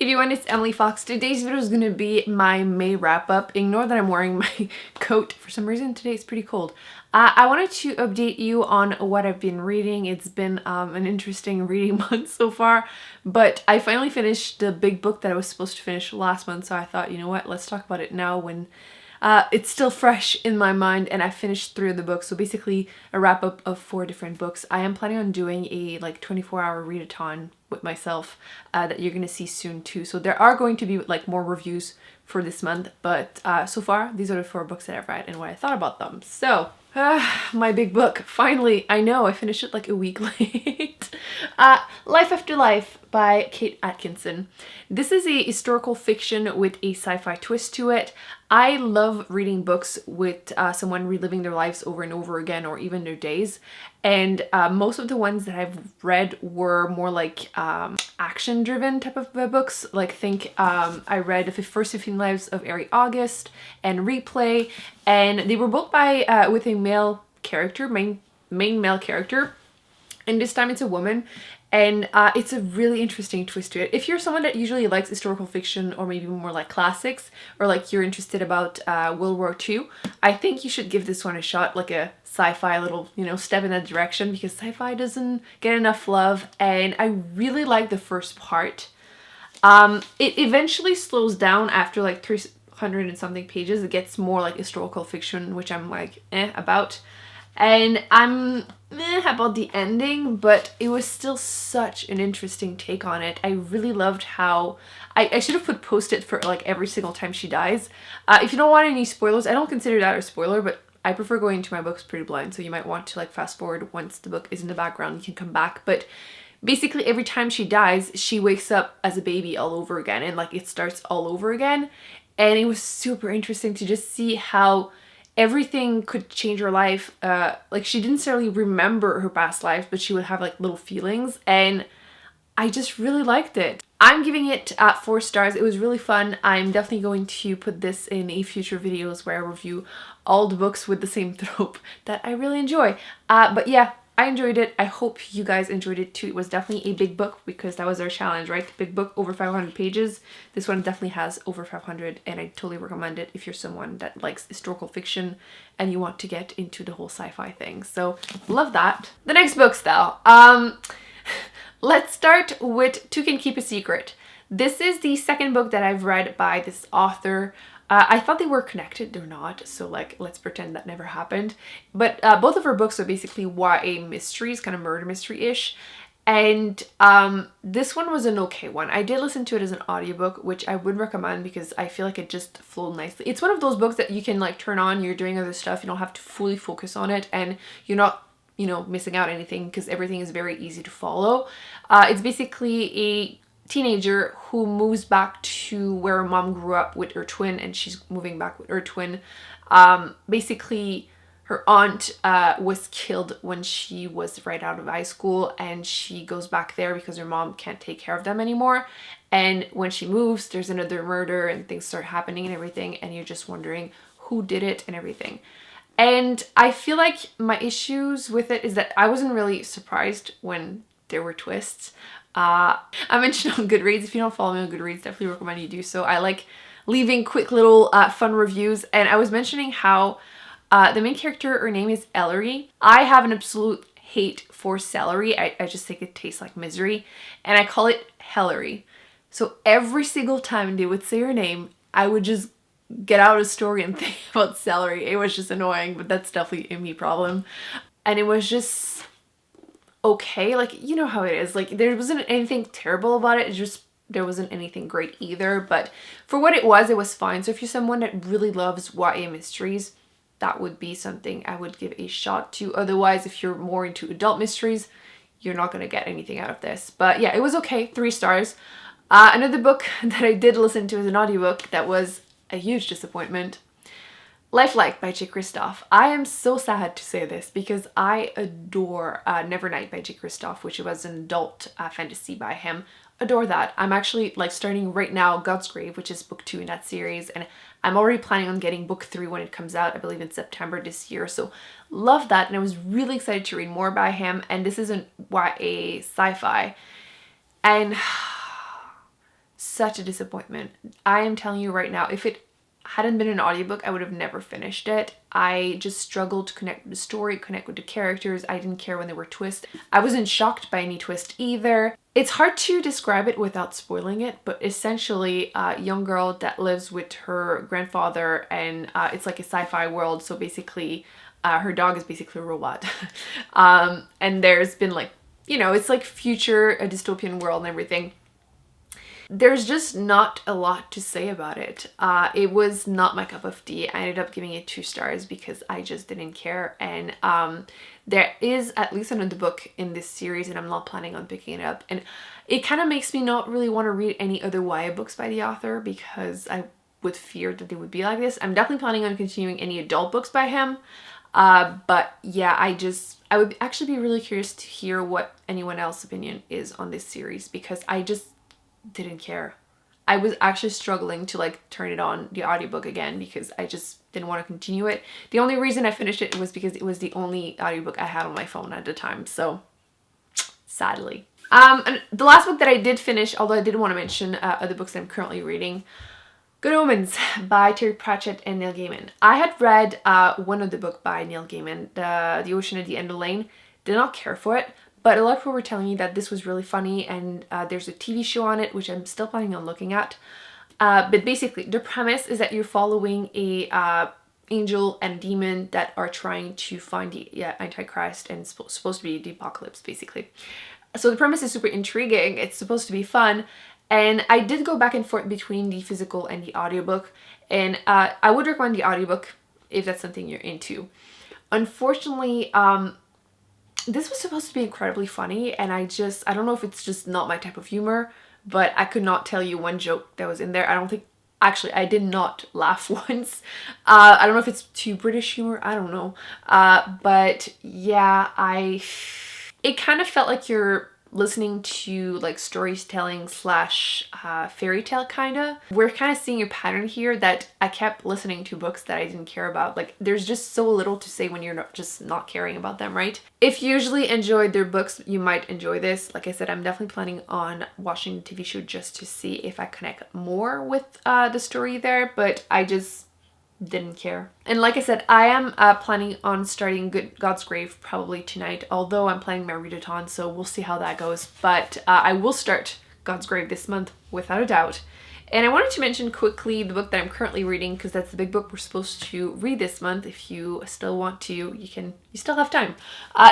Hey everyone, it's Emily Fox. Today's video is going to be my May wrap up. Ignore that I'm wearing my coat. For some reason today it's pretty cold. I wanted to update you on what I've been reading. It's been an interesting reading month so far, but I finally finished the big book that I was supposed to finish last month, so I thought, you know what, let's talk about it now when it's still fresh in my mind, and I finished 3 of the books. So basically a wrap up of 4 different books. I am planning on doing a 24-hour readathon with myself that you're gonna see soon too. So there are going to be more reviews for this month, but so far these are the 4 books that I've read and what I thought about them. So my big book, finally. I know I finished it like a week late. Life After Life by Kate Atkinson. This is a historical fiction with a sci-fi twist to it. I love reading books with someone reliving their lives over and over again, or even their days. And most of the ones that I've read were more like action-driven type of books. I read The First 15 Lives of Ari August and Replay, and they were both by with a male character, main male character. And this time it's a woman, and it's a really interesting twist to it. If you're someone that usually likes historical fiction or maybe more like classics, or you're interested about World War II, I think you should give this one a shot, like a sci-fi little, step in that direction, because sci-fi doesn't get enough love, and I really like the first part. It eventually slows down after 300 and something pages. It gets more like historical fiction, which I'm about. And I'm about the ending, but it was still such an interesting take on it. I really loved how I should have put post-it for every single time she dies. If you don't want any spoilers, I don't consider that a spoiler, but I prefer going into my books pretty blind, so you might want to fast forward once the book is in the background. You can come back, but basically every time she dies, she wakes up as a baby all over again, and it starts all over again. And it was super interesting to just see how everything could change her life. She didn't necessarily remember her past lives, but she would have little feelings, and I just really liked it. I'm giving it 4 stars. It was really fun. I'm definitely going to put this in a future videos where I review all the books with the same trope that I really enjoy. But yeah, I enjoyed it. I hope you guys enjoyed it too. It was definitely a big book because that was our challenge, right? Big book, over 500 pages. This one definitely has over 500, and I totally recommend it if you're someone that likes historical fiction and you want to get into the whole sci-fi thing. So love that. The next books though. Let's start with Two Can Keep a Secret. This is the second book that I've read by this author. I thought they were connected. They're not, so let's pretend that never happened. But both of her books are basically YA mysteries, kind of murder mystery-ish. And this one was an okay one. I did listen to it as an audiobook, which I would recommend because I feel like it just flowed nicely. It's one of those books that you can turn on, you're doing other stuff, you don't have to fully focus on it, and you're not missing out anything because everything is very easy to follow. It's basically a teenager who moves back to where her mom grew up with her twin, and she's moving back with her twin. Basically, her aunt was killed when she was right out of high school, and she goes back there because her mom can't take care of them anymore. And when she moves, there's another murder and things start happening and everything, and you're just wondering who did it and everything. And I feel like my issues with it is that I wasn't really surprised when there were twists. I mentioned on Goodreads, if you don't follow me on Goodreads, definitely recommend you do so. I like leaving quick little fun reviews, and I was mentioning how the main character, her name is Ellery. I have an absolute hate for celery. I just think it tastes like misery, and I call it Hellery. So every single time they would say her name, I would just get out a story and think about celery. It was just annoying, but that's definitely a me problem. And it was just okay. You know how it is. There wasn't anything terrible about it. It's just there wasn't anything great either. But for what it was fine. So if you're someone that really loves YA mysteries, that would be something I would give a shot to. Otherwise, if you're more into adult mysteries, you're not going to get anything out of this. But yeah, it was okay. 3 stars. Another book that I did listen to as an audiobook that was a huge disappointment. Lifelike by J. Kristoff. I am so sad to say this because I adore Nevernight by J. Kristoff, which was an adult fantasy by him. Adore that. I'm actually starting right now God's Grave, which is book 2 in that series, and I'm already planning on getting book 3 when it comes out, I believe in September this year. So love that, and I was really excited to read more by him. And this is an YA sci-fi, and such a disappointment. I am telling you right now, if it hadn't been an audiobook, I would have never finished it. I just struggled to connect with the story, connect with the characters. I didn't care when there were twists. I wasn't shocked by any twist either. It's hard to describe it without spoiling it, but essentially a young girl that lives with her grandfather, and it's like a sci-fi world, so basically her dog is basically a robot. And there's been like, you know, it's like future, a dystopian world and everything. There's just not a lot to say about it. It was not my cup of tea. I ended up giving it 2 stars because I just didn't care. And there is at least another book in this series, and I'm not planning on picking it up. And it kind of makes me not really want to read any other YA books by the author because I would fear that they would be like this. I'm definitely planning on continuing any adult books by him. But yeah, I would actually be really curious to hear what anyone else's opinion is on this series, because I just didn't care. I was actually struggling to like turn it on the audiobook again because I just didn't want to continue it. The only reason I finished it was because it was the only audiobook I had on my phone at the time, so sadly. And the last book that I did finish, although I did want to mention other books that I'm currently reading, Good Omens by Terry Pratchett and Neil Gaiman. I had read one of the book by Neil Gaiman, The Ocean at the End of the Lane. Did not care for it. But a lot of people were telling me that this was really funny, and there's a TV show on it, which I'm still planning on looking at. But basically, the premise is that you're following a angel and demon that are trying to find the Antichrist, and it's supposed to be the apocalypse, basically. So the premise is super intriguing. It's supposed to be fun. And I did go back and forth between the physical and the audiobook. And I would recommend the audiobook if that's something you're into. Unfortunately, this was supposed to be incredibly funny, and I don't know if it's just not my type of humor, but I could not tell you one joke that was in there. Actually, I did not laugh once. I don't know if it's too British humor, I don't know. But yeah, it kind of felt like you're listening to like storytelling slash fairy tale kinda. We're kind of seeing a pattern here that I kept listening to books that I didn't care about. Like, there's just so little to say when you're just not caring about them, right? If you usually enjoyed their books, you might enjoy this. Like I said, I'm definitely planning on watching the TV show just to see if I connect more with the story there, but I just didn't care. And like I said, I am planning on starting God's Grave probably tonight, although I'm planning my readathon, so we'll see how that goes. But I will start God's Grave this month without a doubt. And I wanted to mention quickly the book that I'm currently reading, because that's the big book we're supposed to read this month. If you still want to, you still have time.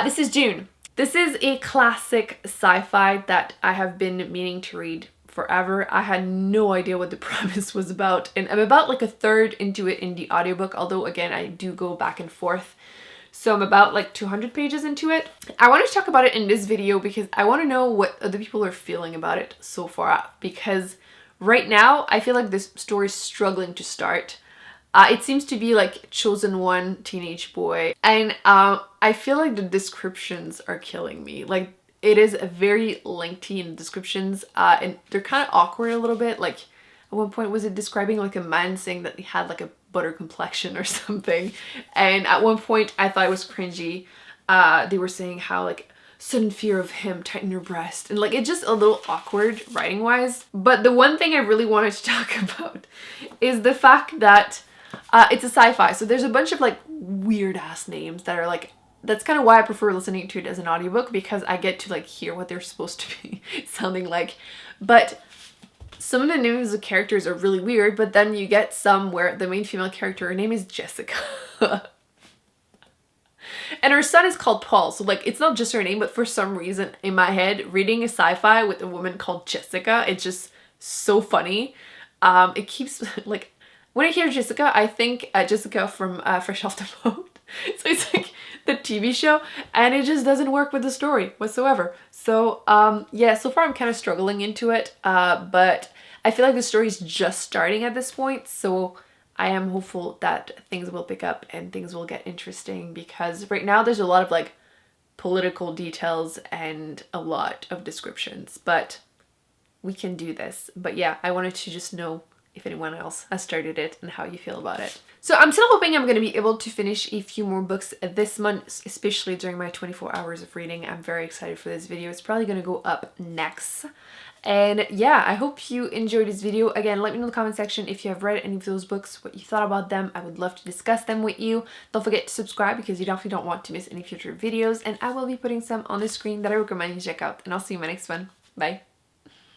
This is June. This is a classic sci-fi that I have been meaning to read forever. I had no idea what the premise was about, and I'm about like a third into it in the audiobook, although again I do go back and forth. So I'm about like 200 pages into it. I wanted to talk about it in this video because I want to know what other people are feeling about it so far, because right now I feel like this story is struggling to start. It seems to be like chosen one teenage boy, and I feel like the descriptions are killing me. Like, it is very lengthy in descriptions, and they're kind of awkward a little bit. Like, at one point was it describing like a man saying that he had like a butter complexion or something, and at one point I thought it was cringy. They were saying how like sudden fear of him, tighten your breast, and like it's just a little awkward writing wise. But the one thing I really wanted to talk about is the fact that it's a sci-fi, so there's a bunch of like weird ass names that are like, that's kind of why I prefer listening to it as an audiobook, because I get to like hear what they're supposed to be sounding like. But some of the names of characters are really weird, but then you get some where the main female character, her name is Jessica. And her son is called Paul, so like it's not just her name, but for some reason in my head, reading a sci-fi with a woman called Jessica, it's just so funny. It keeps like, when I hear Jessica, I think Jessica from Fresh Off the Boat. So it's like the TV show, and it just doesn't work with the story whatsoever. So yeah, so far I'm kind of struggling into it, but I feel like the story is just starting at this point, so I am hopeful that things will pick up and things will get interesting, because right now there's a lot of like political details and a lot of descriptions, but we can do this. But yeah, I wanted to just know if anyone else has started it and how you feel about it. So I'm still hoping I'm going to be able to finish a few more books this month, especially during my 24 hours of reading. I'm very excited for this video. It's probably going to go up next. And yeah, I hope you enjoyed this video. Again, let me know in the comment section if you have read any of those books, what you thought about them. I would love to discuss them with you. Don't forget to subscribe because you definitely don't want to miss any future videos, and I will be putting some on the screen that I recommend you check out. And I'll see you in my next one. Bye.